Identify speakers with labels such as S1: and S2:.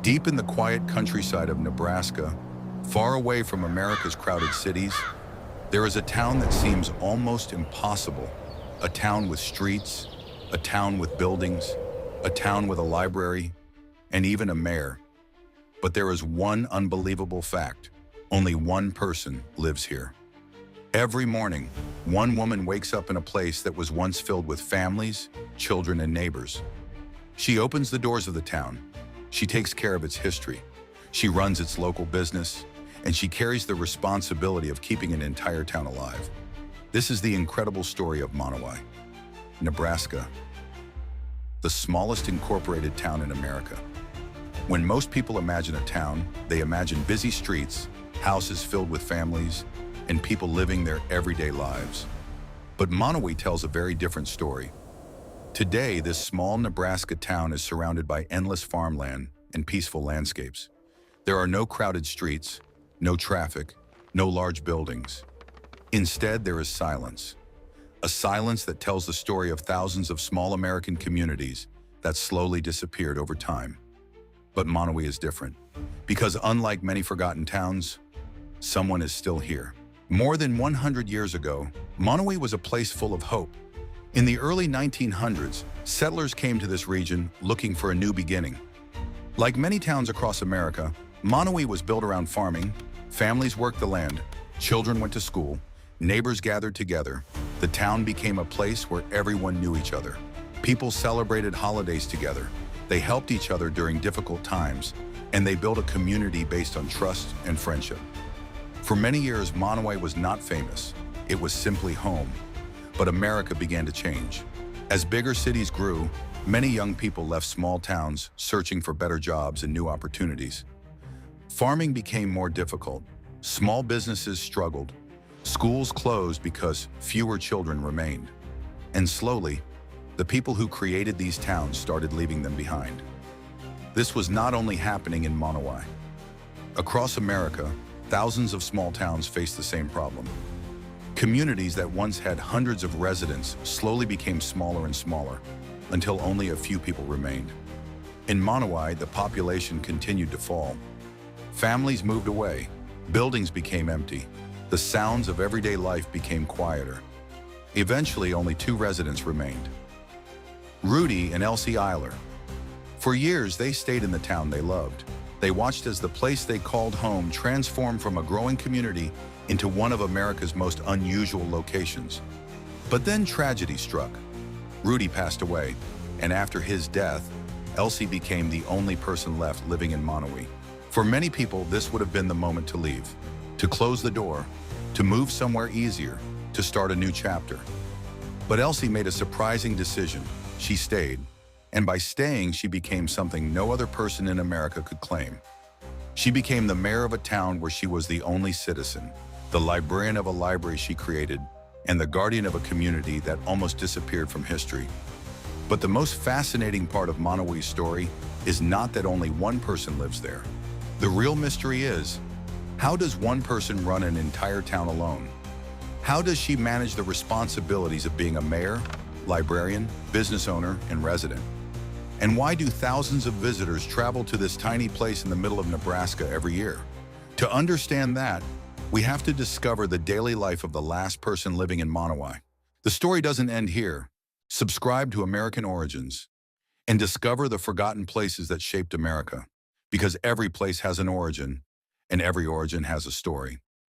S1: Deep in the quiet countryside of Nebraska, far away from America's crowded cities, there is a town that seems almost impossible. A town with streets, a town with buildings, a town with a library, and even a mayor. But there is one unbelievable fact. Only one person lives here. Every morning, one woman wakes up in a place that was once filled with families, children, and neighbors. She opens the doors of the town. She takes care of its history. She runs its local business, and she carries the responsibility of keeping an entire town alive. This is the incredible story of Monowi, Nebraska, the smallest incorporated town in America. When most people imagine a town, they imagine busy streets, houses filled with families, and people living their everyday lives. But Monowi tells a very different story. Today, this small Nebraska town is surrounded by endless farmland and peaceful landscapes. There are no crowded streets, no traffic, no large buildings. Instead, there is silence. A silence that tells the story of thousands of small American communities that slowly disappeared over time. But Monowi is different, because unlike many forgotten towns, someone is still here. More than 100 years ago, Monowi was a place full of hope. In the early 1900s, settlers came to this region looking for a new beginning. Like many towns across America, Monowi was built around farming. Families worked the land, children went to school, neighbors gathered together. The town became a place where everyone knew each other. People celebrated holidays together. They helped each other during difficult times, and they built a community based on trust and friendship. For many years, Monowi was not famous. It was simply home. But America began to change. As bigger cities grew, many young people left small towns searching for better jobs and new opportunities. Farming became more difficult. Small businesses struggled. Schools closed because fewer children remained. And slowly, the people who created these towns started leaving them behind. This was not only happening in Monowi. Across America, thousands of small towns faced the same problem. Communities that once had hundreds of residents slowly became smaller and smaller, until only a few people remained. In Monowi, the population continued to fall. Families moved away, buildings became empty, the sounds of everyday life became quieter. Eventually, only two residents remained: Rudy and Elsie Eiler. For years, they stayed in the town they loved. They watched as the place they called home transformed from a growing community into one of America's most unusual locations. But then tragedy struck. Rudy passed away, and after his death, Elsie became the only person left living in Monowi. For many people, this would have been the moment to leave, to close the door, to move somewhere easier, to start a new chapter. But Elsie made a surprising decision. She stayed, and by staying, she became something no other person in America could claim. She became the mayor of a town where she was the only citizen, the librarian of a library she created, and the guardian of a community that almost disappeared from history. But the most fascinating part of Monowi's story is not that only one person lives there. The real mystery is, how does one person run an entire town alone? How does she manage the responsibilities of being a mayor, librarian, business owner, and resident? And why do thousands of visitors travel to this tiny place in the middle of Nebraska every year? To understand that, we have to discover the daily life of the last person living in Monowi. The story doesn't end here. Subscribe to American Origins and discover the forgotten places that shaped America, because every place has an origin, and every origin has a story.